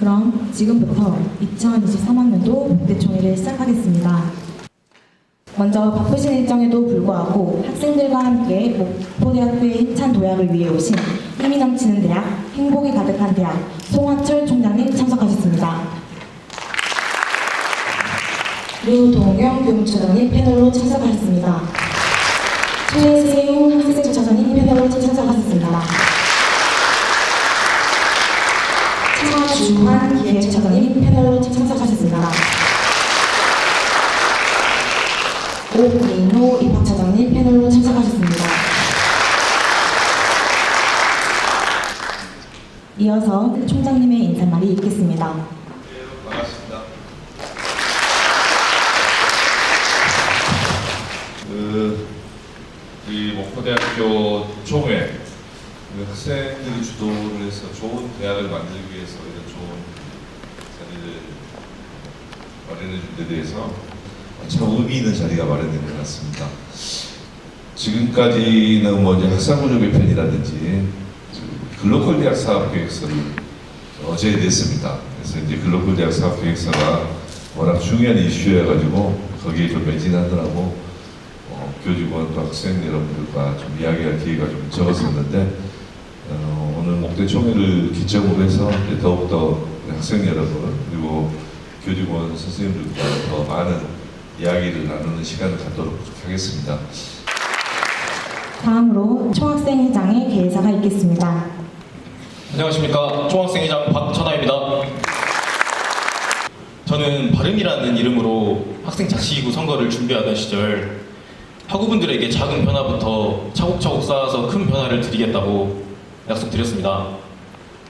그럼 지금부터 2023학년도 목대총회를 시작하겠습니다. 먼저 바쁘신 일정에도 불구하고 학생들과 함께 목포대학교의 힘찬 도약을 위해 오신 힘이 넘치는 대학, 행복이 가득한 대학 송화철 총장님 참석하셨습니다. 류동영 교육처장님 패널로 참석하셨습니다. 최세용 학생처장님 패널로 참석하셨습니다. 차주환 기획처장님 패널로 참석하셨습니다. 오민호 입학처장님 패널로 참석하셨습니다. 이어서 총장님의 인사말이 있겠습니다. 네, 반갑습니다. 이 목포대학교 총회 학생들이 주도를 해서 좋은 대학을 만들기 위해서 이런 좋은 자리를 마련해 준 데 대해서 참 의미 있는 자리가 마련된 것 같습니다. 지금까지는 뭐 이제 학사구조 개편이라든지 글로컬 대학 사업 계획서를 어제 냈습니다. 그래서 이제 글로컬 대학 사업 계획서가 워낙 중요한 이슈여가지고 거기에 좀 매진하느라고 교직원 또 학생 여러분들과 좀 이야기할 기회가 좀 적었었는데 오늘 목대총회를 기점으로 해서 더욱더 학생 여러분 그리고 교직원 선생님들과 더 많은 이야기를 나누는 시간을 갖도록 하겠습니다. 다음으로 총학생회장의 개회사가 있겠습니다. 안녕하십니까. 총학생회장 박천하입니다. 저는 바른이라는 이름으로 학생자치기구 선거를 준비하던 시절 학우분들에게 작은 변화부터 차곡차곡 쌓아서 큰 변화를 드리겠다고 약속드렸습니다.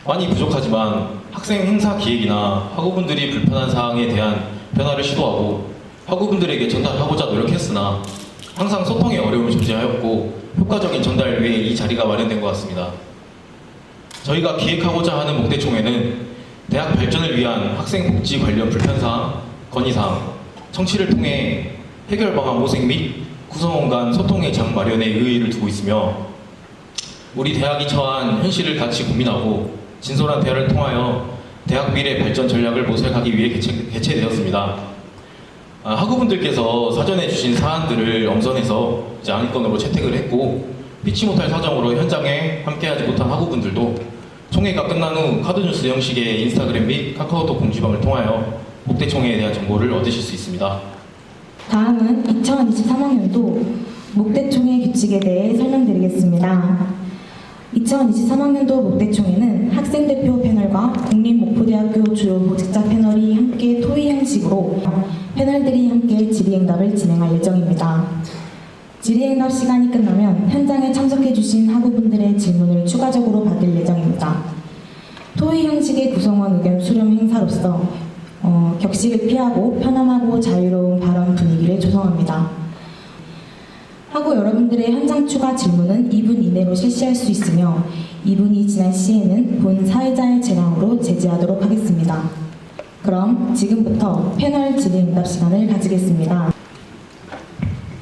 많이 부족하지만 학생 행사 기획이나 학우분들이 불편한 사항에 대한 변화를 시도하고 학우분들에게 전달하고자 노력했으나 항상 소통에 어려움이 존재하였고 효과적인 전달 위해 이 자리가 마련된 것 같습니다. 저희가 기획하고자 하는 목대총회는 대학 발전을 위한 학생 복지 관련 불편사항, 건의사항, 청취를 통해 해결 방안 모색 및 구성원 간 소통의 장 마련에 의의를 두고 있으며 우리 대학이 처한 현실을 같이 고민하고 진솔한 대화를 통하여 대학 미래 발전 전략을 모색하기 위해 개최되었습니다. 학우분들께서 사전에 주신 사안들을 엄선해서 이제 안건으로 채택을 했고 피치 못할 사정으로 현장에 함께하지 못한 학우분들도 총회가 끝난 후 카드뉴스 형식의 인스타그램 및 카카오톡 공지방을 통하여 목대총회에 대한 정보를 얻으실 수 있습니다. 다음은 2023학년도 목대총회 규칙에 대해 설명드리겠습니다. 2023학년도 목대총회는 학생대표 패널과 국립목포대학교 주요 보직자 패널이 함께 토의 형식으로 패널들이 함께 질의응답을 진행할 예정입니다. 질의응답 시간이 끝나면 현장에 참석해주신 학우분들의 질문을 추가적으로 받을 예정입니다. 토의 형식의 구성원 의견 수렴 행사로서 격식을 피하고 편안하고 자유로운 발언 분위기를 조성합니다. 학우 여러분들의 현장 추가 질문은 2분 이내로 실시할 수 있으며 2분이 지난 시에는 본 사회자의 재량으로 제지하도록 하겠습니다. 그럼 지금부터 패널 질의응답 시간을 가지겠습니다.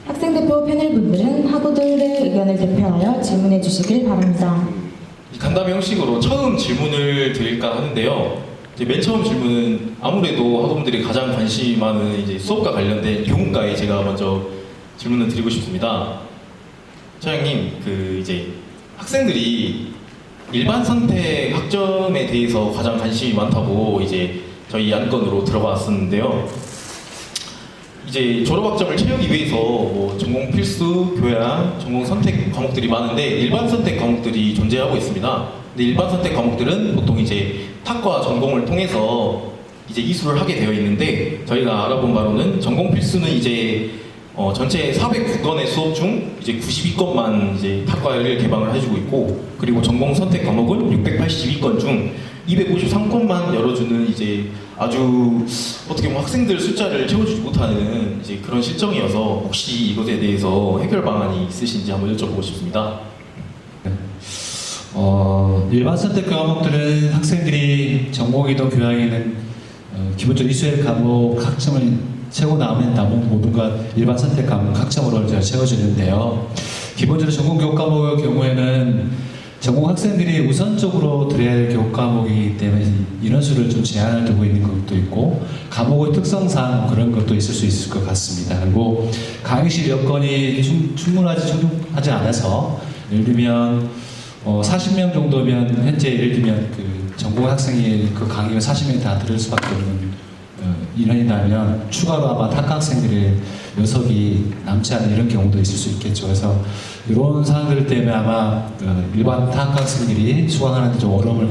학생대표 패널분들은 학우들의 의견을 대표하여 질문해 주시길 바랍니다. 간담회 형식으로 처음 질문을 드릴까 하는데요. 이제 맨 처음 질문은 아무래도 학우분들이 가장 관심이 많은 이제 수업과 관련된 교훈가에 제가 먼저 질문을 드리고 싶습니다. 차장님, 이제 학생들이 일반 선택 학점에 대해서 가장 관심이 많다고 이제 저희 안건으로 들어봤었는데요. 이제 졸업학점을 채우기 위해서 뭐 전공 필수, 교양, 전공 선택 과목들이 많은데 일반 선택 과목들이 존재하고 있습니다. 근데 일반 선택 과목들은 보통 이제 탁과 전공을 통해서 이제 이수를 하게 되어 있는데 저희가 알아본 바로는 전공 필수는 이제 전체 409건의 수업 중 이제 92건만 이제 탁과를 개방을 해주고 있고 그리고 전공 선택 과목은 682건 중 253건만 열어주는 이제 아주 어떻게 보면 학생들 숫자를 채워주지 못하는 이제 그런 실정이어서 혹시 이것에 대해서 해결 방안이 있으신지 한번 여쭤보고 싶습니다. 일반 선택 과목들은 학생들이 전공이든 교양에는 기본적으로 이수의 과목 학점을 채우고 나오는 과목 모두가 일반 선택 과목 학점으로 채워지는데요. 기본적으로 전공 교육 과목의 경우에는 전공 학생들이 우선적으로 들어야 할 교육 과목이기 때문에 인원수를 좀 제한을 두고 있는 것도 있고 과목의 특성상 그런 것도 있을 수 있을 것 같습니다. 그리고 강의실 여건이 충분하지 않아서 예를 들면 40명 정도면 현재 예를 들면 그 전공 학생이 그 강의를 40명 다 들을 수밖에 없는 인원이라면 추가로 아마 학과 학생들의 녀석이 남지 않은 이런 경우도 있을 수 있겠죠. 그래서 이런 상황들 때문에 아마 일반 학과 학생들이 수강하는 데 좀 어려움을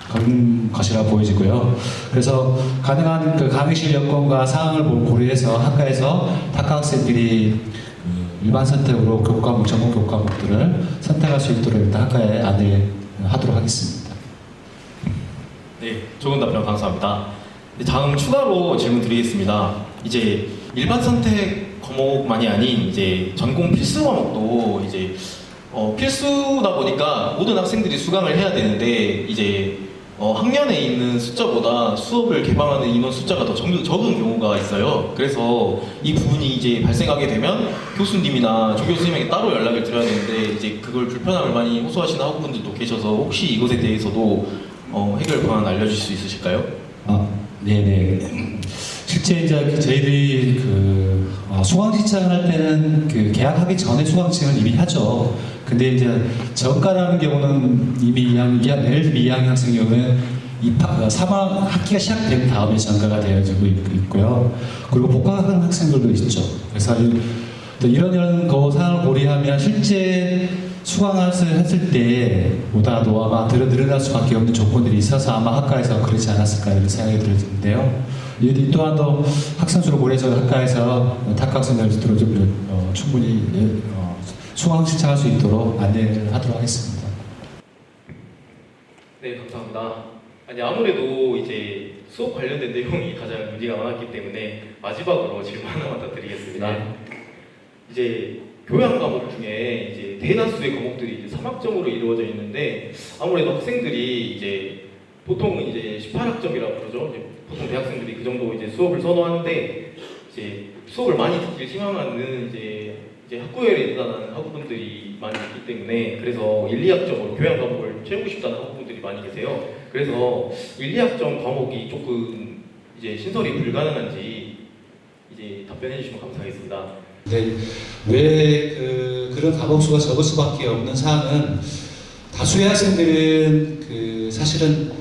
겪는 것이라 보여지고요. 그래서 가능한 그 강의실 여건과 상황을 고려해서 학과에서 학과 학생들이 일반 선택으로 교과목, 전공 교과목들을 선택할 수 있도록 일단 학과에 안내하도록 하겠습니다. 네, 좋은 답변 감사합니다. 다음 추가로 질문 드리겠습니다. 이제 일반 선택 과목만이 아닌 이제 전공 필수 과목도 이제 필수다 보니까 모든 학생들이 수강을 해야 되는데 이제 학년에 있는 숫자보다 수업을 개방하는 인원 숫자가 더 적은 경우가 있어요. 그래서 이 부분이 이제 발생하게 되면 교수님이나 조교수님에게 따로 연락을 드려야 되는데 이제 그걸 불편함을 많이 호소하시는 학우분들도 계셔서 혹시 이것에 대해서도 해결 방안 알려주실 수 있으실까요? 네네. 실제 이제 저희들이 수강 신청할 때는 그 계약하기 전에 수강 신청을 이미 하죠. 근데 이제 전과라는 경우는 이미 예를 들면 2학년 학생 경우는 3학 학기가 시작된 다음에 전과가 되어지고 있고요. 그리고 복학하는 학생들도 있죠. 그래서 또 이런 상황을 고려하면 실제 수강했을 때보다도 아마 늘어날 수밖에 없는 조건들이 있어서 아마 학과에서 그렇지 않았을까 이런 생각이 들었는데요. 이 또한도 학생 수를 고려해서 학과에서 학과 학생들도 충분히 수강 신청할 수 있도록 안내를 하도록 하겠습니다. 네, 감사합니다. 아무래도 이제 수업 관련된 내용이 가장 문제가 많았기 때문에 마지막으로 질문 하나만 더 드리겠습니다. 네. 이제 교양 과목 중에 이제 대다수의 과목들이 이제 3학점으로 이루어져 있는데 아무래도 학생들이 이제 보통은 이제 18학점이라고 그러죠. 이제 보통 대학생들이 그 정도 이제 수업을 선호하는데 이제 수업을 많이 듣길 희망하는 이제 학구열에 대단한 학우분들이 많이 있기 때문에 그래서 1, 2학점으로 교양 과목을 채우고 싶다는 학우분들이 많이 계세요. 그래서 1, 2학점 과목이 조금 이제 신설이 불가능한지 이제 답변해 주시면 감사하겠습니다. 네, 왜 그런 과목 수가 적을 수밖에 없는 사항은 다수의 학생들은 사실은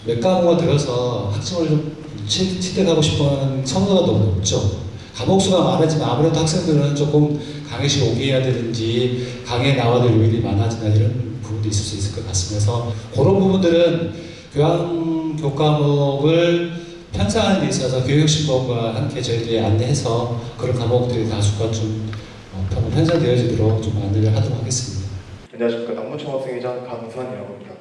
몇 과목을 들어서 학점을 좀 취득하고 싶은 선호도가 너무 높죠. 과목 수가 많아지면 아무래도 학생들은 조금 강의실 오게 해야 되는지 강의에 나와야 될 요일이 많아지나 이런 부분도 있을 수 있을 것 같습니다. 그래서 그런 부분들은 교양 교과목을 편성하는 데 있어서 교육신법과 함께 저희들이 안내해서 그런 과목들이 다수가 좀 편성되어지도록 좀 안내를 하도록 하겠습니다. 안녕하십니까. 남부총학생회장 강수환이라고 합니다.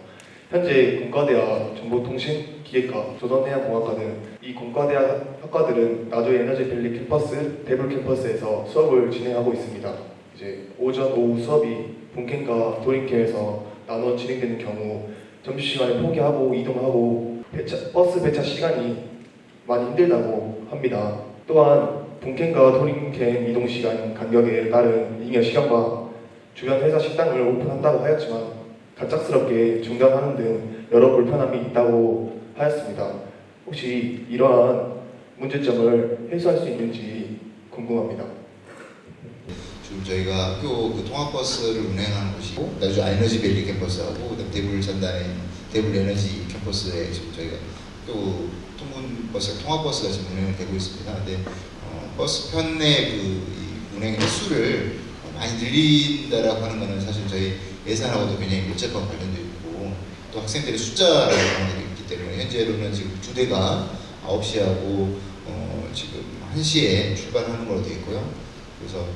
현재 공과대학 정보통신기계과 조선해양공학과 등 이 공과대학 학과들은 나주 에너지밸리 캠퍼스, 대불 캠퍼스에서 수업을 진행하고 있습니다. 이제 오전, 오후 수업이 본캠과 도림캠에서 나눠 진행되는 경우 점심시간에 포기하고 이동하고 버스 배차 시간이 많이 힘들다고 합니다. 또한 본캠과 도림캠 이동시간 간격에 따른 잉여 시간과 주변 회사 식당을 오픈한다고 하였지만 갑작스럽게 중단하는 등 여러 불편함이 있다고 하였습니다. 혹시 이러한 문제점을 해소할 수 있는지 궁금합니다. 지금 저희가 학교 통학버스를 운행하는 곳이고 나주 에너지밸리 캠퍼스하고 그다음 대불 전단의 대불 에너지 캠퍼스에 지금 저희가 학교 통근버스, 통학버스가 지금 운행이 되고 있습니다. 근데 버스 편의 이 운행 횟수를 많이 늘린다라고 하는 것은 사실 저희 예산하고도 굉장히 밀접한 관련도 있고 또 학생들의 숫자라고 하는 게 있기 때문에 현재로는 지금 2대가 9시하고 지금 1시에 출발하는 걸로 되어 있고요. 그래서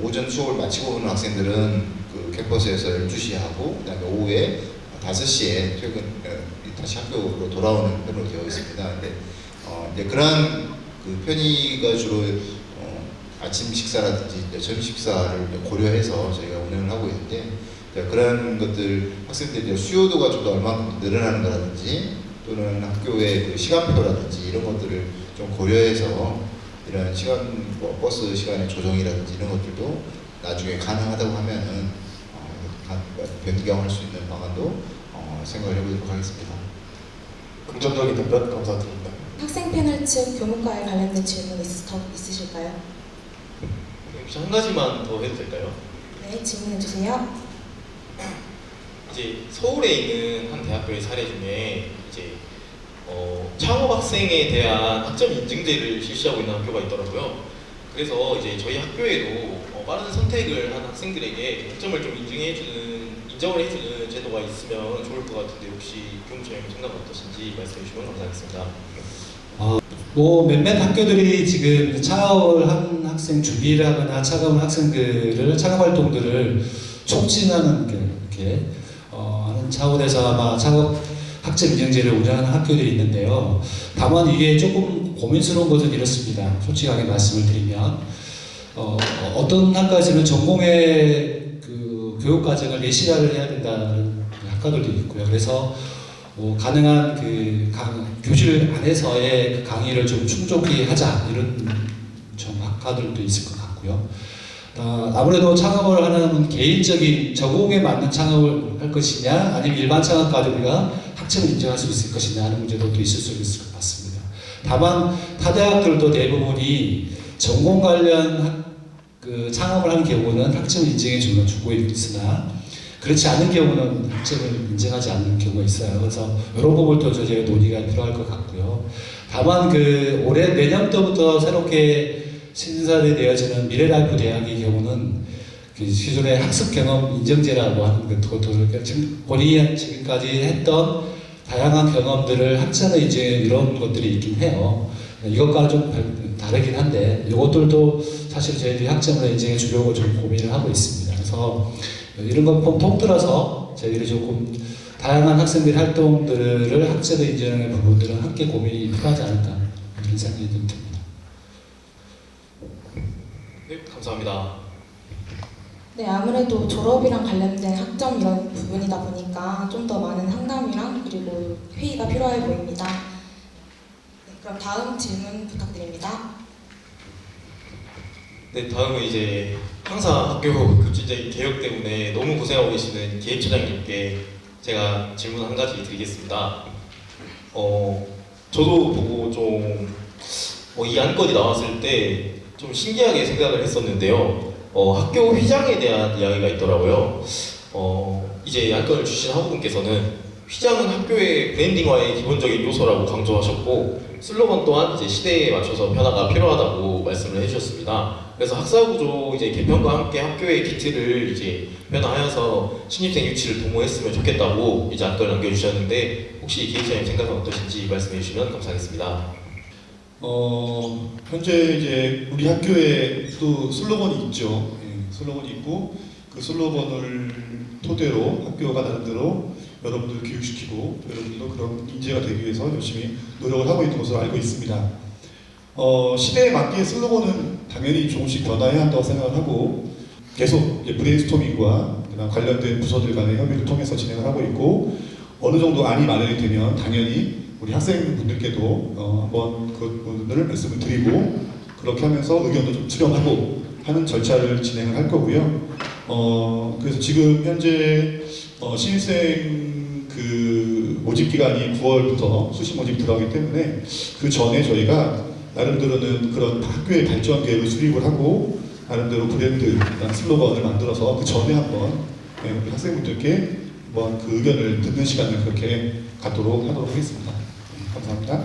오전 수업을 마치고 오는 학생들은 그 캠퍼스에서 12시에 하고 그다음에 오후에 5시에 퇴근 다시 학교로 돌아오는 편으로 되어 있습니다. 근데 이제 그러한 그 편의가 주로 아침 식사라든지 점심 식사를 고려해서 저희가 운영을 하고 있는데 그런 것들 학생들의 수요도가 좀 더 얼마큼 늘어나는 거라든지 또는 학교의 그 시간표라든지 이런 것들을 좀 고려해서 이런 버스 시간의 조정이라든지 이런 것들도 나중에 가능하다고 하면은 변경할 수 있는 방안도 생각을 해보도록 하겠습니다. 긍정적인 답변 감사드립니다. 학생 패널 측 교무과에 관련된 질문 더 있으실까요? 혹시 한 가지만 더 해도 될까요? 네, 질문해 주세요. 이제 서울에 있는 한 대학교의 사례 중에 이제 창업 학생에 대한 학점 인증제를 실시하고 있는 학교가 있더라고요. 그래서 이제 저희 학교에도 빠른 선택을 한 학생들에게 학점을 좀 인정을 해주는 제도가 있으면 좋을 것 같은데 혹시 교무처장님 생각 어떠신지 말씀해 주시면 감사하겠습니다. 뭐 몇몇 학교들이 지금 창업을 한 학생 준비를 하거나 창업한 학생들을 창업 활동들을 촉진하는 이렇게 하는 차원에서 아마 창업 학점 인증제를 운영하는 학교들이 있는데요. 다만 이게 조금 고민스러운 것은 이렇습니다. 솔직하게 말씀을 드리면 어떤 학과에서는 전공의 그 교육 과정을 예시화를 해야 된다는 학과들도 있고요. 그래서 가능한 그 교실 안에서의 그 강의를 좀 충족히 하자 이런 좀 학과들도 있을 것 같고요. 아무래도 창업을 하는 개인적인 전공에 맞는 창업을 할 것이냐 아니면 일반 창업까지 우리가 학점을 인정할 수 있을 것이냐 하는 문제도 또 있을 수 있을 것 같습니다. 다만 타 대학들도 대부분이 전공 관련 그 창업을 하는 경우는 학점을 인정해 주고 있으나 그렇지 않은 경우는 학점을 인정하지 않는 경우가 있어요. 그래서 이런 부분도 저희가 논의가 필요할 것 같고요. 다만 그 올해 내년부터 새롭게 신설이 되어지는 미래라이프 대학의 경우는 그 기존의 학습 경험 인정제라고 하는 것도 본인이 지금까지 했던 다양한 경험들을 학점을 인정해 이런 것들이 있긴 해요. 이것과 좀 다르긴 한데 이것들도 사실 저희들이 학점을 인정해 주려고 좀 고민을 하고 있습니다. 그래서 이런 것 통틀어서 저희들이 조금 다양한 학생들 활동들을 학점을 인정하는 부분들은 함께 고민이 필요하지 않을까 그런 생각이 듭니다. 네, 감사합니다. 네, 아무래도 졸업이랑 관련된 학점 이런 부분이다 보니까 좀 더 많은 상담이랑 그리고 회의가 필요해 보입니다. 네, 그럼 다음 질문 부탁드립니다. 네, 다음은 이제 항상 학교 급진적인 개혁 때문에 너무 고생하고 계시는 기획처장님께 제가 질문 한 가지 드리겠습니다. 저도 보고 좀 이 안건이 나왔을 때 좀 신기하게 생각을 했었는데요. 학교 휘장에 대한 이야기가 있더라고요. 이제 안건을 주신 학우분께서는 휘장은 학교의 브랜딩화의 기본적인 요소라고 강조하셨고 슬로건 또한 이제 시대에 맞춰서 변화가 필요하다고 말씀을 해주셨습니다. 그래서 학사구조 이제 개편과 함께 학교의 기틀을 이제 변화하여서 신입생 유치를 도모했으면 좋겠다고 이제 안건을 남겨주셨는데 혹시 기획자님 생각은 어떠신지 말씀해 주시면 감사하겠습니다. 현재 이제 우리 학교에도 슬로건이 있죠. 슬로건이 있고 그 슬로건을 토대로 학교가 나름대로 여러분들 교육시키고 여러분들도 그런 인재가 되기 위해서 열심히 노력을 하고 있는 것으로 알고 있습니다. 시대에 맞게 슬로건은 당연히 조금씩 변화해야 한다고 생각을 하고 계속 이제 브레인스토밍과 관련된 부서들 간의 협의를 통해서 진행을 하고 있고 어느 정도 안이 마련이 되면 당연히 우리 학생분들께도 한번 그 부분을 말씀을 드리고 그렇게 하면서 의견도 좀 수렴하고 하는 절차를 진행을 할 거고요. 그래서 지금 현재 신입생 그 모집 기간이 9월부터 수시 모집이 들어가기 때문에 그 전에 저희가 나름대로는 그런 학교의 발전 계획을 수립을 하고 나름대로 브랜드 슬로건을 만들어서 그 전에 한번 우리 학생분들께 한번 그 의견을 듣는 시간을 그렇게 갖도록 하도록 하겠습니다. 감사합니다.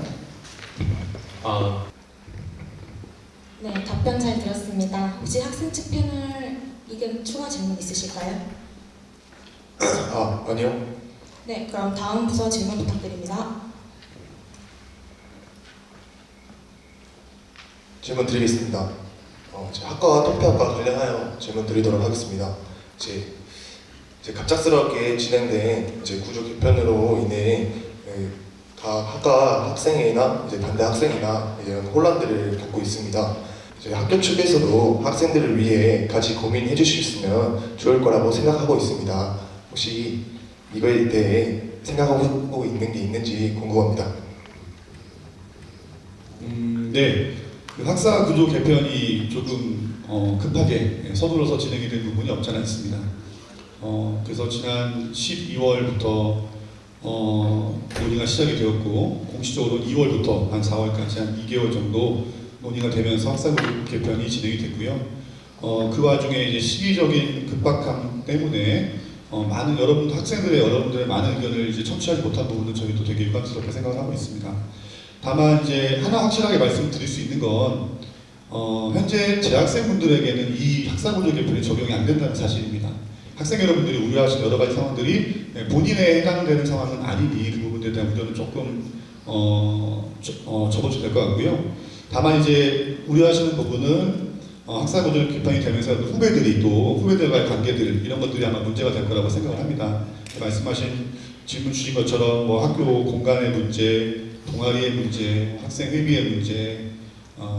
네, 답변 잘 들었습니다. 혹시 학생 측 패널 의견 추가 질문 있으실까요? 아니요. 네, 그럼 다음 부서 질문 부탁드립니다. 질문 드리겠습니다. 학과와 통폐학과 관련하여 질문 드리도록 하겠습니다. 이제 갑작스럽게 진행된 이제 구조 개편으로 인해 각 학과 학생이나 이제 반대 학생이나 이런 혼란들을 겪고 있습니다. 이제 학교 측에서도 학생들을 위해 같이 고민해 주셨으면 좋을 거라고 생각하고 있습니다. 혹시 이거에 대해 생각하고 있는 게 있는지 궁금합니다. 네, 그 학사 구조 개편이 조금 급하게 서둘러서 진행이 된 부분이 없지 않아 있습니다. 그래서 지난 12월부터 논의가 시작이 되었고 공식적으로 2월부터 한 4월까지 한 2개월 정도 논의가 되면서 학사교육 개편이 진행이 됐고요. 그 와중에 이제 시기적인 급박함 때문에 많은 여러분들의 많은 의견을 이제 청취하지 못한 부분은 저희도 되게 유감스럽게 생각을 하고 있습니다. 다만 이제 하나 확실하게 말씀드릴 수 있는 건 현재 재학생분들에게는 이 학사구조 개편이 적용이 안 된다는 사실입니다. 학생 여러분들이 우려하시는 여러 가지 상황들이 본인에 해당되는 상황은 아니니 그 부분에 대한 우려는 조금 접어줘야 될 것 같고요. 다만 이제 우려하시는 부분은 학사구조 개편이 되면서 후배들과의 관계들 이런 것들이 아마 문제가 될 거라고 생각을 합니다. 말씀하신 질문 주신 것처럼 뭐 학교 공간의 문제, 동아리의 문제, 학생 회비의 문제,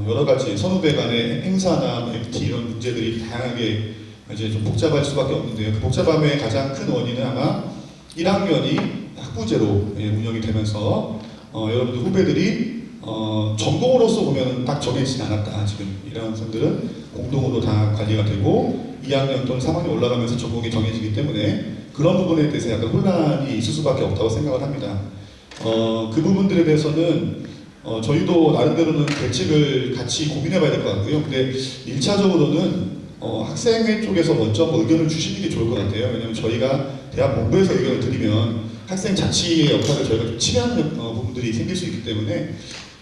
여러 가지 선후배 간의 행사나 MT 이런 문제들이 다양하게 이제 좀 복잡할 수밖에 없는데요. 그 복잡함의 가장 큰 원인은 아마 1학년이 학부제로 운영이 되면서 여러분들 후배들이 전공으로서 보면 딱 정해지진 않았다. 지금 이런 학생들은 공동으로 다 관리가 되고 2학년 또는 3학년 올라가면서 전공이 정해지기 때문에 그런 부분에 대해서 약간 혼란이 있을 수밖에 없다고 생각을 합니다. 그 부분들에 대해서는 저희도 나름대로는 대책을 같이 고민해 봐야 될 것 같고요. 근데 1차적으로는 학생회 쪽에서 먼저 의견을 주시는 게 좋을 것 같아요. 왜냐하면 저희가 대학 본부에서 의견을 드리면 학생 자치의 역할을 저희가 좀 침해하는 부분들이 생길 수 있기 때문에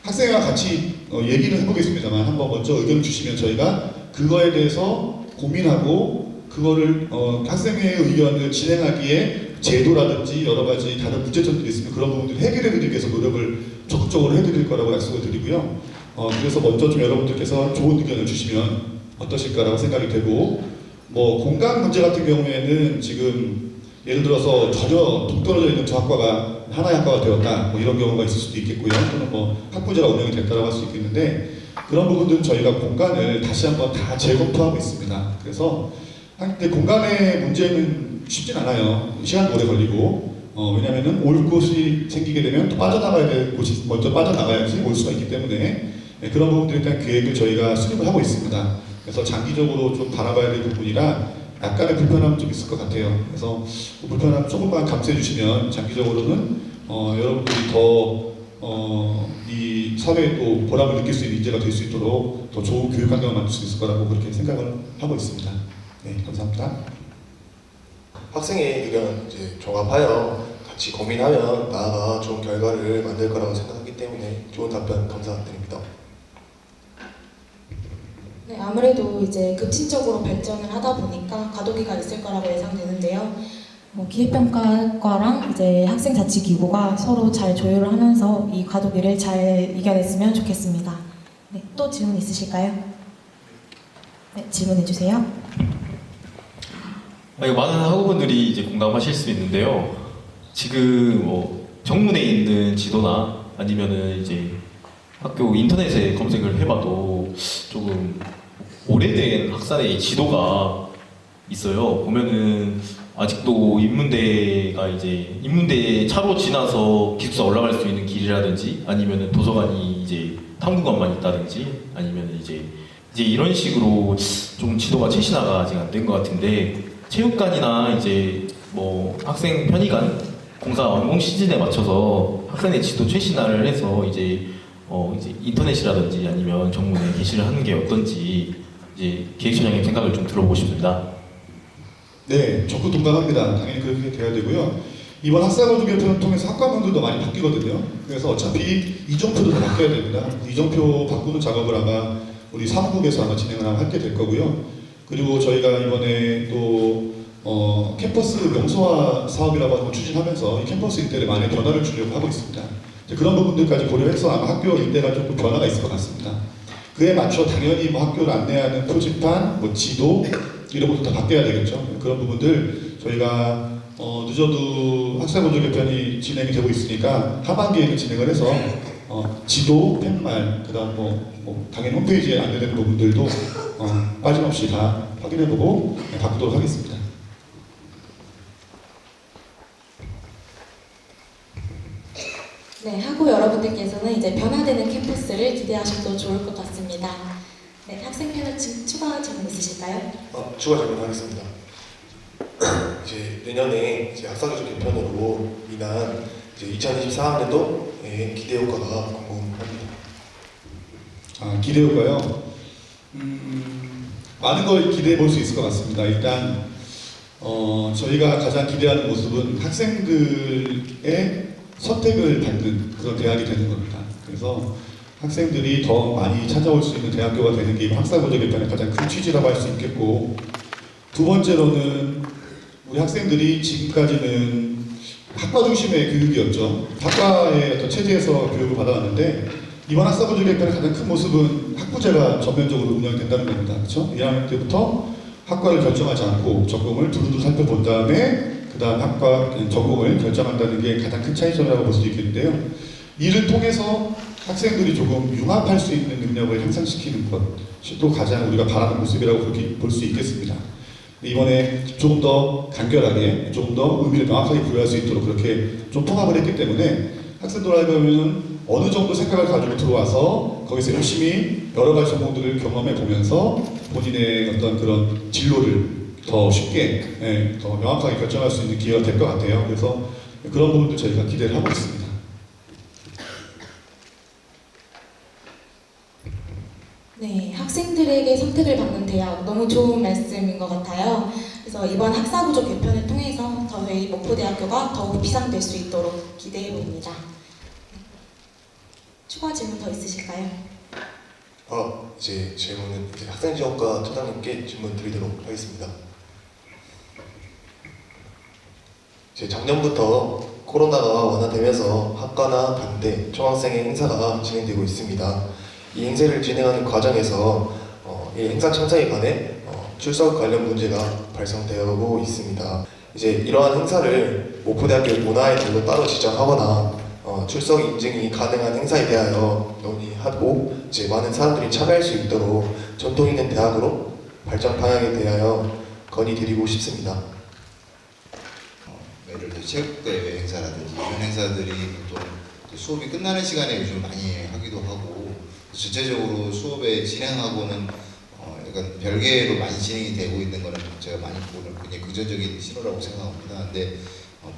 학생회와 같이 얘기를 해보겠습니다만 한번 먼저 의견을 주시면 저희가 그거에 대해서 고민하고 그거를 학생회의 의견을 진행하기에 제도라든지 여러 가지 다른 문제점들이 있으면 그런 부분들을 해결해 드리기 위해서 노력을 적극적으로 해드릴 거라고 약속을 드리고요. 그래서 먼저 좀 여러분들께서 좋은 의견을 주시면 어떠실까라고 생각이 되고, 뭐 공간 문제 같은 경우에는 지금 예를 들어서 전혀 동떨어져 있는 저 학과가 하나의 학과가 되었다, 뭐 이런 경우가 있을 수도 있겠고요. 또는 뭐 학부제가 운영이 됐다라고 할 수 있겠는데 그런 부분들은 저희가 공간을 다시 한번 다 재검토하고 있습니다. 그래서 근데 공간의 문제는 쉽진 않아요. 시간도 오래 걸리고 왜냐하면 올 곳이 생기게 되면 또 빠져나가야 될 곳이 먼저 빠져나가야지 올 수가 있기 때문에 그런 부분들에 대한 계획을 저희가 수립을 하고 있습니다. 그래서 장기적으로 좀 바라봐야 될 부분이라 약간의 불편함은 좀 있을 것 같아요. 그래서 그 불편함 조금만 감수해 주시면 장기적으로는 여러분들이 더 이 사회에 또 보람을 느낄 수 있는 인재가 될 수 있도록 더 좋은 교육 환경을 만들 수 있을 거라고 그렇게 생각을 하고 있습니다. 네, 감사합니다. 학생의 의견 이제 종합하여 같이 고민하면 나아가 좋은 결과를 만들 거라고 생각하기 때문에 좋은 답변 감사드립니다. 네, 아무래도 이제 급진적으로 발전을 하다 보니까 과도기가 있을 거라고 예상되는데요. 기획평가과랑 이제 학생자치기구가 서로 잘 조율을 하면서 이 과도기를 잘 이겨냈으면 좋겠습니다. 네, 또 질문 있으실까요? 네, 질문해 주세요. 많은 학우분들이 이제 공감하실 수 있는데요. 지금 뭐 정문에 있는 지도나 아니면은 이제 학교 인터넷에 검색을 해봐도 조금 오래된 학산의 지도가 있어요. 보면은 아직도 인문대가 이제 인문대 차로 지나서 기숙사 올라갈 수 있는 길이라든지 아니면은 도서관이 이제 탐구관만 있다든지 아니면은 이제 이런 식으로 좀 지도가 최신화가 아직 안 된 것 같은데 체육관이나 이제 뭐 학생 편의관 공사 완공 시즌에 맞춰서 학생의 지도 최신화를 해서 이제 인터넷이라든지 아니면 정문에 게시를 하는 게 어떤지 이제 기획처장님 생각을 좀 들어보고 싶습니다. 네, 적극 동감합니다. 당연히 그렇게 돼야 되고요. 이번 학사구조 개편을 통해서 학과명들도 많이 바뀌거든요. 그래서 어차피 이정표도 다 바뀌어야 됩니다. 이정표 바꾸는 작업을 아마 우리 사무국에서 아마 진행을 하게 될 거고요. 그리고 저희가 이번에 또 캠퍼스 명소화 사업이라고 하는 걸 추진하면서 이 캠퍼스 일대를 많이 변화를 주려고 하고 있습니다. 그런 부분들까지 고려해서 아마 학교 일대가 조금 변화가 있을 것 같습니다. 그에 맞춰 당연히 뭐 학교를 안내하는 표지판, 뭐 지도 이런 것도 다 바뀌어야 되겠죠. 그런 부분들 저희가 늦어도 학사구조 개편이 진행이 되고 있으니까 하반기에는 진행을 해서 지도, 팻말, 그다음 뭐 당연히 홈페이지에 안내되는 부분들도 빠짐없이 다 확인해보고 바꾸도록 하겠습니다. 네, 학우 여러분들께서는 이제 변화되는 캠퍼스를 기대하셔도 좋을 것 같습니다. 네, 학생 패널 추가 질문 있으실까요? 추가 질문하겠습니다. 이제 내년에 이제 학사교조 개편으로 인한 이제 2024학년도의 기대 효과가 궁금합니다. 기대 효과요. 많은 걸 기대해 볼 수 있을 것 같습니다. 일단 저희가 가장 기대하는 모습은 학생들의 선택을 받는 그런 대학이 되는 겁니다. 그래서 학생들이 더 많이 찾아올 수 있는 대학교가 되는 게 학사교조 개편의 가장 큰 취지라고 할 수 있겠고, 두 번째로는 우리 학생들이 지금까지는 학과 중심의 교육이었죠. 학과의 어떤 체제에서 교육을 받아왔는데 이번 학사교조 개편의 가장 큰 모습은 학부제가 전면적으로 운영된다는 겁니다. 그렇죠? 1학년 때부터 학과를 결정하지 않고 전공을 두루두루 살펴본 다음에 그 다음 학과 전공을 결정한다는 게 가장 큰 차이점이라고 볼 수 있겠는데요. 이를 통해서 학생들이 조금 융합할 수 있는 능력을 향상시키는 것도 가장 우리가 바라는 모습이라고 볼 수 있겠습니다. 이번에 조금 더 간결하게, 조금 더 의미를 명확하게 부여할 수 있도록 그렇게 좀 통합을 했기 때문에 학생들하고는 어느 정도 생각을 가지고 들어와서 거기서 열심히 여러 가지 전공들을 경험해 보면서 본인의 어떤 그런 진로를 더 쉽게, 더 명확하게 결정할 수 있는 기회가 될 것 같아요. 그래서 그런 부분도 저희가 기대를 하고 있습니다. 네, 학생들에게 선택을 받는 대학 너무 좋은 말씀인 것 같아요. 그래서 이번 학사구조 개편을 통해서 저희 목포대학교가 더욱 비상될 수 있도록 기대해 봅니다. 추가 질문 더 있으실까요? 이제 질문은 이제 학생지원과 처장님께 질문 드리도록 하겠습니다. 이제 작년부터 코로나가 완화되면서 학과나 단대, 총학생회 행사가 진행되고 있습니다. 이 행사를 진행하는 과정에서 이 행사 참석에 관해 출석 관련 문제가 발생되고 있습니다. 이제 이러한 행사를 목포대학교 문화회장도 따로 지정하거나 출석 인증이 가능한 행사에 대하여 논의하고 이제 많은 사람들이 참여할 수 있도록 전통 있는 대학으로 발전 방향에 대하여 건의드리고 싶습니다. 예를 들어 체육대회 행사라든지 이런 행사들이 보통 수업이 끝나는 시간에 요즘 많이 하기도 하고, 전체적으로 수업의 진행하고는 약간 별개로 많이 진행이 되고 있는 거는 제가 많이 보는 굉장히 긍정적인 신호라고 생각합니다. 근데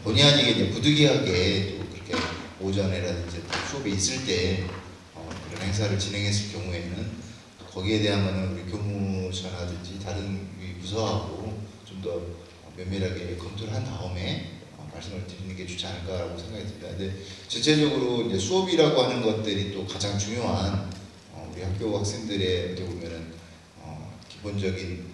본의 아니게 이제 부득이하게 또 그렇게 오전에라든지 수업이 있을 때 그런 행사를 진행했을 경우에는 거기에 대한 거는 우리 교무처라든지 다른 부서하고 좀 더 면밀하게 검토를 한 다음에 말씀을 드리는 게 좋지 않을까라고 생각이 듭니다. 근데 전체적으로 이제 수업이라고 하는 것들이 또 가장 중요한 우리 학교 학생들의 어떻게 보면은 기본적인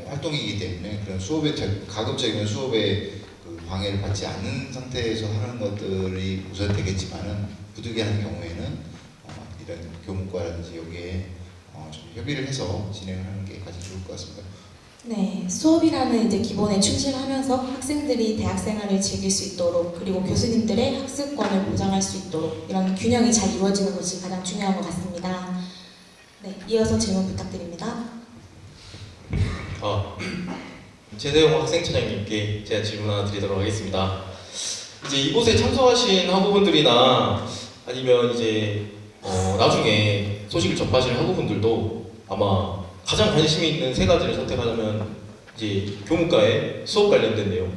활동이기 때문에 그런 수업에 가급적이면 수업에 그 방해를 받지 않는 상태에서 하는 것들이 우선 되겠지만은 부득이한 경우에는 이런 교무과라든지 여기에 좀 협의를 해서 진행하는 게 가장 좋을 것 같습니다. 네, 수업이라는 이제 기본에 충실하면서 학생들이 대학 생활을 즐길 수 있도록, 그리고 교수님들의 학습권을 보장할 수 있도록 이런 균형이 잘 이루어지는 것이 가장 중요한 것 같습니다. 네, 이어서 질문 부탁드립니다. 최대용 학생처장님께 제가 질문 하나 드리도록 하겠습니다. 이제 이곳에 참석하신 학우분들이나 아니면 이제 나중에 소식을 접하실 학우분들도 아마 가장 관심이 있는 세 가지를 선택하자면 이제 교무과의 수업 관련된 내용,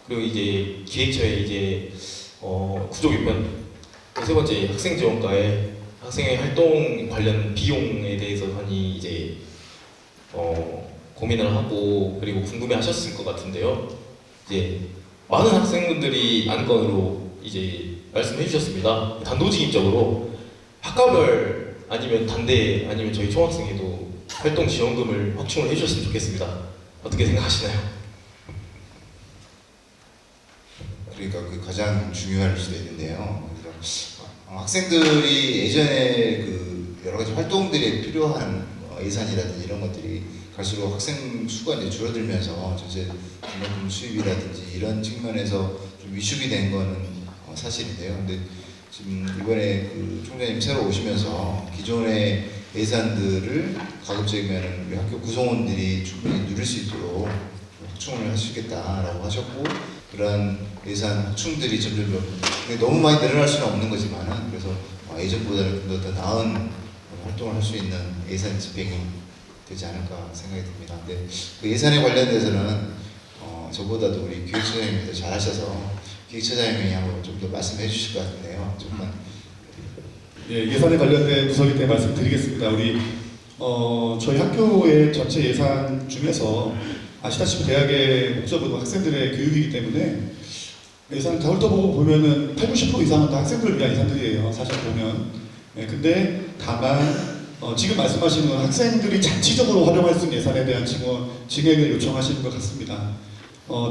그리고 이제 기획처의 이제 구조 개편, 세 번째 학생지원과의 학생의 활동 관련 비용에 대해서 많이 이제 고민을 하고 그리고 궁금해하셨을 것 같은데요. 이제 많은 학생분들이 안건으로 이제 말씀해 주셨습니다. 단도직입적으로 학과별 아니면 단대 아니면 저희 총학생회도 활동 지원금을 확충을 해주셨으면 좋겠습니다. 어떻게 생각하시나요? 그러니까 그 가장 중요할 수도 있는데요. 학생들이 예전에 그 여러 가지 활동들에 필요한 예산이라든지 이런 것들이 갈수록 학생 수가 이제 줄어들면서 전체 등록금 수입이라든지 이런 측면에서 좀 위축이 된 거는 사실인데요. 근데 지금 이번에 그 총장님 새로 오시면서 기존의 예산들을 가급적이면 우리 학교 구성원들이 충분히 누릴 수 있도록 확충을 하시겠다라고 하셨고, 그런 예산 확충들이 점점 너무 많이 늘어날 수는 없는 거지만은 그래서 예전보다는 좀 더 나은 활동을 할 수 있는 예산 집행이 되지 않을까 생각이 듭니다. 근데 그 예산에 관련돼서는 저보다도 우리 기획처장님이 더 잘하셔서 기획처장님이 한번 좀 더 말씀해 주실 것 같은데요. 조금만. 예, 예산에 관련된 부서기 때문에 말씀드리겠습니다. 우리 저희 학교의 전체 예산 중에서 아시다시피 대학의 목적은 학생들의 교육이기 때문에 예산을 다 훑어보고 보면은 80~90% 이상은 다 학생들을 위한 예산들이에요. 사실 보면. 예, 근데 다만 지금 말씀하시는 학생들이 자치적으로 활용할 수 있는 예산에 대한 증액을 요청하시는 것 같습니다.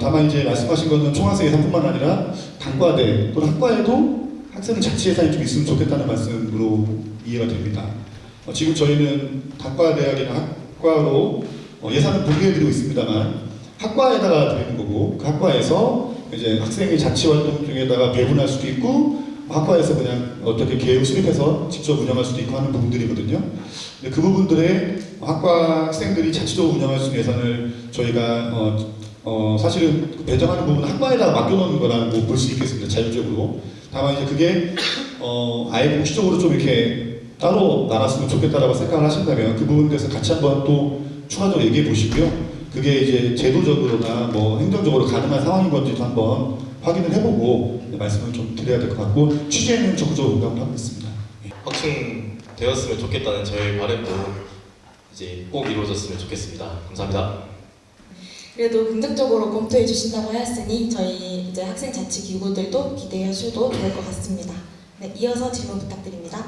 다만 이제 말씀하신 것은 총학생 예산뿐만 아니라 단과대 또는 학과에도 학생들 자치 예산이 좀 있으면 좋겠다는 말씀으로 이해가 됩니다. 지금 저희는 단과대학이나 학과로 예산을 분배해드리고 있습니다만 학과에다가 드리는 거고 그 학과에서 이제 학생의 자치활동 중에다가 배분할 수도 있고 학과에서 그냥 어떻게 계획을 수립해서 직접 운영할 수도 있고 하는 부분들이거든요. 근데 그 부분들에 학과 학생들이 자치적으로 운영할 수 있는 예산을 저희가 사실은 배정하는 부분은 학과에다가 맡겨놓는 거라고 볼 수 있겠습니다. 자율적으로. 다만 이제 그게 아예 공식적으로 좀 이렇게 따로 나갔으면 좋겠다라고 생각을 하신다면 그 부분에 대해서 같이 한번 또 추가적으로 얘기해 보시고요. 그게 이제 제도적으로나 뭐 행정적으로 가능한 상황인 건지도 한번 확인을 해보고 말씀을 좀 드려야 될 것 같고 취재는 적극적으로 공감하고 있습니다. 확충되었으면 좋겠다는 저의 바람도 이제 꼭 이루어졌으면 좋겠습니다. 감사합니다. 그래도 긍정적으로 검토해 주신다고 하였으니 저희 이제 학생 자치 기구들도 기대해 주셔도 좋을 것 같습니다. 네, 이어서 질문 부탁드립니다.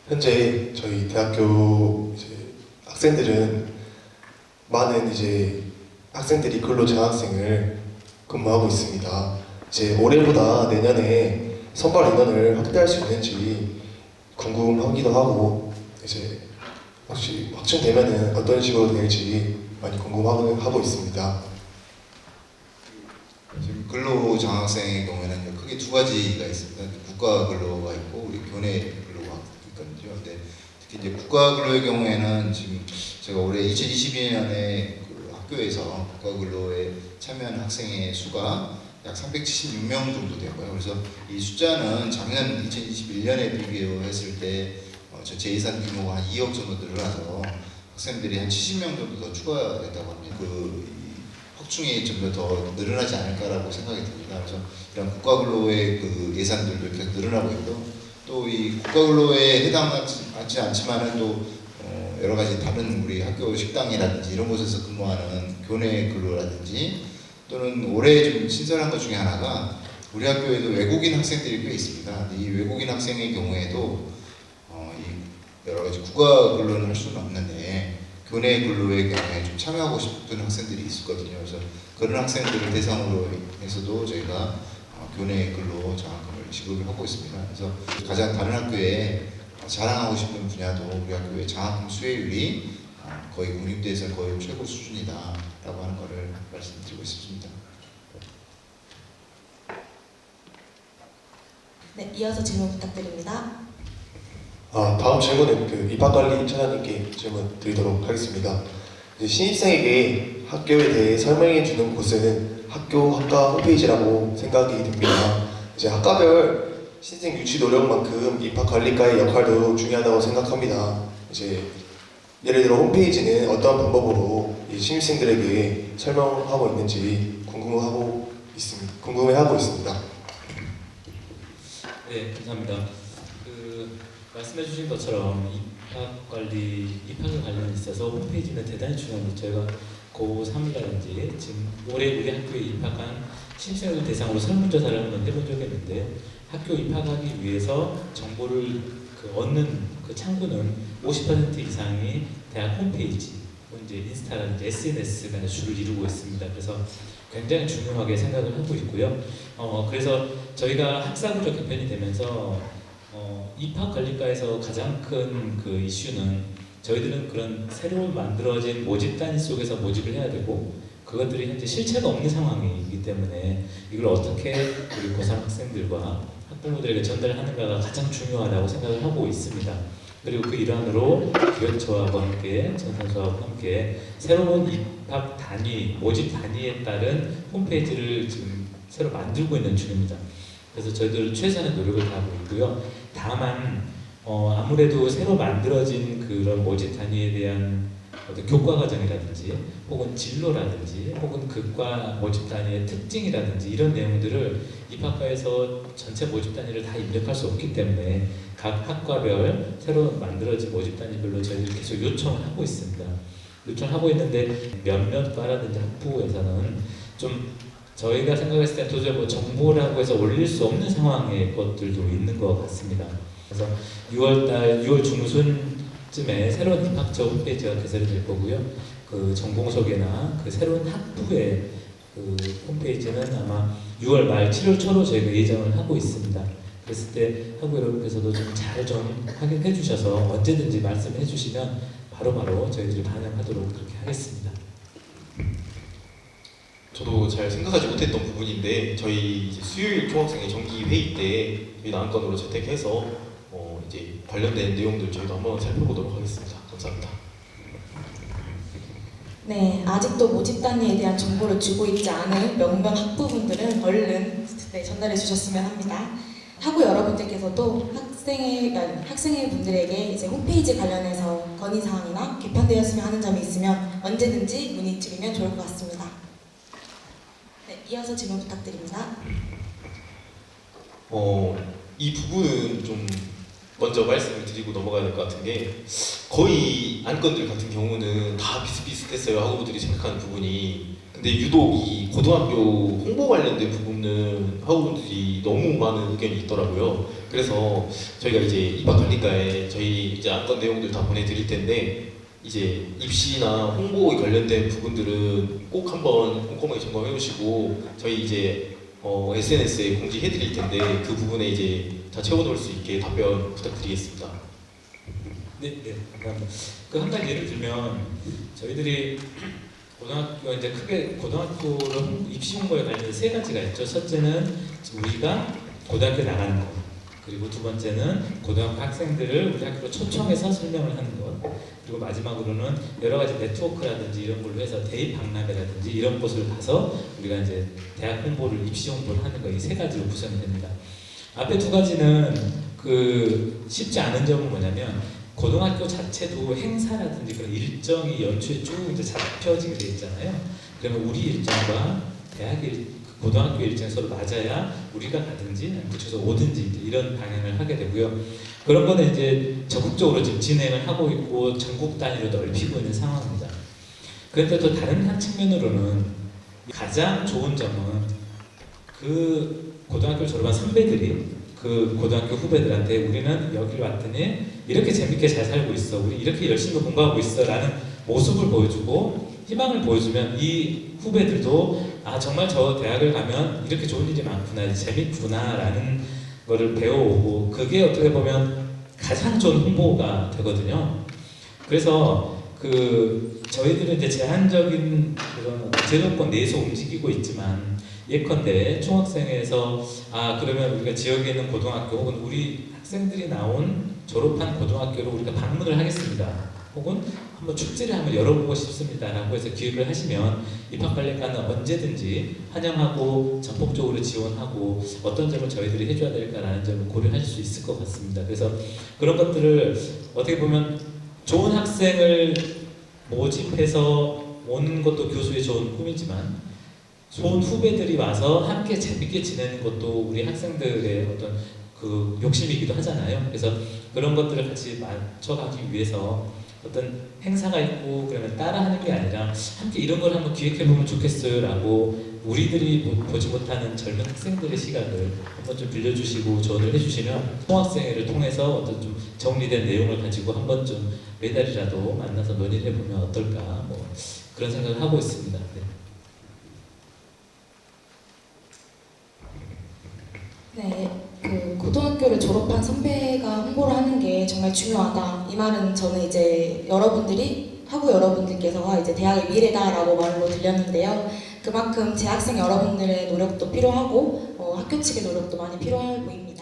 현재 저희 대학교 이제 학생들은 많은 이제 학생들이 근로 장학생을 근무하고 있습니다. 이제 올해보다 내년에 선발 인원을 확대할 수 있는지 궁금하기도 하고 이제 혹시 확충되면은 어떤 식으로 될지 많이 궁금하고 있습니다. 지금 근로장학생의 경우에는 크게 두 가지가 있습니다. 국가 근로가 있고 우리 교내 근로가 있거든요. 근데 특히 이제 국가 근로의 경우에는 지금 제가 올해 2022년에 그 학교에서 국가 근로에 참여한 학생의 수가 약 376명 정도 되고요. 그래서 이 숫자는 작년 2021년에 비교했을 때 전체 예산 규모가 한 2억 정도 늘어나서 학생들이 한 70명 정도 더 추가됐다고 합니다. 확충이 좀 더 늘어나지 않을까라고 생각이 듭니다. 그래서 이런 국가근로의 그 예산들도 계속 늘어나고 있고 또 이 국가근로에 해당하지 않지만은 또 여러 가지 다른 우리 학교 식당이라든지 이런 곳에서 근무하는 교내 근로라든지 또는 올해 좀 신선한 것 중에 하나가 우리 학교에도 외국인 학생들이 꽤 있습니다. 이 외국인 학생의 경우에도 이 여러 가지 국가 근로는 할 수는 없는데 교내 근로의 경우에 좀 참여하고 싶은 학생들이 있었거든요. 그래서 그런 학생들을 대상으로 해서도 저희가 교내 근로 장학금을 지급을 하고 있습니다. 그래서 가장 다른 학교에 자랑하고 싶은 분야도 우리 학교의 장학금 수혜율이 거의 국립대에서 거의 최고 수준이다라고 하는 것을 말씀드리고 있습니다. 네, 이어서 질문 부탁드립니다. 다음 질문은 입학관리 차장님께 질문 드리도록 하겠습니다. 이제 신입생에게 학교에 대해 설명해 주는 곳은 학교 학과 홈페이지라고 생각이 듭니다. 이제 학과별 신생 유치 노력만큼 입학관리과의 역할도 중요하다고 생각합니다. 이제 예를 들어 홈페이지는 어떤 방법으로 이 신입생들에게 설명하고 있는지 궁금해하고 있습니다. 네, 감사합니다. 말씀해주신 것처럼 입학에 관련해 있어서 홈페이지는 대단히 중요합니다. 저희가 고3이라든지 지금 올해 우리 학교에 입학한 신입생들 대상으로 설문조사를 한번 해본 적이 있는데 학교 입학하기 위해서 정보를 얻는 그 창구는 50% 이상이 대학 홈페이지, 이제 인스타라든지 SNS가 주를 이루고 있습니다. 그래서 굉장히 중요하게 생각을 하고 있고요. 그래서 저희가 학사구조 개편이 되면서 입학관리과에서 가장 큰 그 이슈는 저희들은 그런 새로 만들어진 모집 단위 속에서 모집을 해야 되고 그것들이 현재 실체가 없는 상황이기 때문에 이걸 어떻게 우리 고3 학생들과 학부모들에게 전달하는가가 가장 중요하다고 생각을 하고 있습니다. 그리고 그 일환으로 기획처하고 함께 전산서하고 함께 새로운 입학 단위, 모집 단위에 따른 홈페이지를 지금 새로 만들고 있는 중입니다. 그래서 저희들 최선의 노력을 다하고 있고요. 다만 아무래도 새로 만들어진 그런 모집 단위에 대한 어떤 교과 과정이라든지 혹은 진로라든지 혹은 극과 모집 단위의 특징이라든지 이런 내용들을 입학과에서 전체 모집 단위를 다 입력할 수 없기 때문에 각 학과별 새로 만들어진 모집 단위별로 저희들이 계속 요청을 하고 있습니다. 요청하고 있는데 몇몇 과라든지 학부에서는 좀 저희가 생각했을 때 도저히 뭐 정보라고 해서 올릴 수 없는 상황의 것들도 있는 것 같습니다. 그래서 6월 중순쯤에 새로운 입학처 홈페이지가 개설이 될 거고요. 그 전공 소개나 그 새로운 학부의 그 홈페이지는 아마 6월 말 7월 초로 저희가 예정을 하고 있습니다. 그랬을 때 학부 여러분께서도 좀 잘 좀 확인해 주셔서 언제든지 말씀해 주시면 바로바로 저희들이 반영하도록 그렇게 하겠습니다. 저도 잘 생각하지 못했던 부분인데 저희 이제 수요일 총학생회 정기 회의 때 저희 난건으로 채택해서 이제 관련된 내용들 저희도 한번 살펴보도록 하겠습니다. 감사합니다. 네, 아직도 모집 단위에 대한 정보를 주고 있지 않은 몇몇 학부분들은 얼른 전달해 주셨으면 합니다. 학우 여러분들께서도 학생회 분들에게 이제 홈페이지 관련해서 건의사항이나 개편되었으면 하는 점이 있으면 언제든지 문의 드리면 좋을 것 같습니다. 네, 이어서 질문 부탁드립니다. 이 부분은 좀 먼저 말씀을 드리고 넘어가야 될 것 같은 게 거의 안건들 같은 경우는 다 비슷비슷했어요. 학우분들이 생각하는 부분이. 근데 유독 이 고등학교 홍보 관련된 부분은 학우분들이 너무 많은 의견이 있더라고요. 그래서 저희가 이제 입학관리과에 저희 이제 안건 내용들 다 보내드릴 텐데 이제 입시나 홍보에 관련된 부분들은 꼭 한번 꼼꼼하게 점검해 보시고 저희 이제 SNS에 공지해 드릴 텐데 그 부분에 이제 다 채워놓을 수 있게 답변 부탁드리겠습니다. 네, 감사합니다. 그 한 가지 예를 들면 저희들이 고등학교 이제 크게 고등학교를 입시 홍보에 관련해서 세 가지가 있죠. 첫째는 우리가 고등학교 나가는 것, 그리고 두 번째는 고등학교 학생들을 우리 학교로 초청해서 설명을 하는 것, 그리고 마지막으로는 여러 가지 네트워크라든지 이런 걸로 해서 대입 박람회라든지 이런 곳을 가서 우리가 이제 대학 홍보를 입시 홍보를 하는 거 이 세 가지로 구성이 됩니다. 앞에 두 가지는 그 쉽지 않은 점은 뭐냐면 고등학교 자체도 행사라든지 그런 일정이 연초에 쭉 이제 잡혀지게 돼 있잖아요. 그러면 우리 일정과 고등학교 일정이 서로 맞아야 우리가 가든지 붙여서 오든지 이런 방향을 하게 되고요. 그런 거는 이제 적극적으로 지금 진행을 하고 있고 전국 단위로 넓히고 있는 상황입니다. 그런데 또 다른 한 측면으로는 가장 좋은 점은 그 고등학교 졸업한 선배들이 그 고등학교 후배들한테 우리는 여기를 왔더니 이렇게 재밌게 잘 살고 있어, 우리 이렇게 열심히 공부하고 있어 라는 모습을 보여주고 희망을 보여주면 이 후배들도 아 정말 저 대학을 가면 이렇게 좋은 일이 많구나, 재밌구나 라는 거를 배워오고 그게 어떻게 보면 가장 좋은 홍보가 되거든요. 그래서 그 저희들은 이제 제한적인 그런 제도권 내에서 움직이고 있지만 예컨대 총학생회에서 그러면 우리가 지역에 있는 고등학교 혹은 우리 학생들이 나온 졸업한 고등학교로 우리가 방문을 하겠습니다. 혹은 한번 축제를 한번 열어보고 싶습니다라고 해서 기획을 하시면 입학관리과는 언제든지 환영하고 전폭적으로 지원하고 어떤 점을 저희들이 해줘야 될까라는 점을 고려하실 수 있을 것 같습니다. 그래서 그런 것들을 어떻게 보면 좋은 학생을 모집해서 오는 것도 교수의 좋은 꿈이지만 좋은 후배들이 와서 함께 재밌게 지내는 것도 우리 학생들의 어떤 그 욕심이기도 하잖아요. 그래서 그런 것들을 같이 맞춰가기 위해서 어떤 행사가 있고 그러면 따라하는 게 아니라 함께 이런 걸 한번 기획해보면 좋겠어요 라고 우리들이 보지 못하는 젊은 학생들의 시각을 한번 좀 빌려주시고 조언을 해주시면 총학생회를 통해서 어떤 좀 정리된 내용을 가지고 한번 좀 매달이라도 만나서 논의를 해보면 어떨까 뭐 그런 생각을 하고 있습니다. 네, 그 고등학교를 졸업한 선배가 홍보를 하는 게 정말 중요하다. 이 말은 저는 이제 학우 여러분들께서 이제 대학의 미래다라고 말로 들렸는데요. 그만큼 재학생 여러분들의 노력도 필요하고 학교 측의 노력도 많이 필요해 보입니다.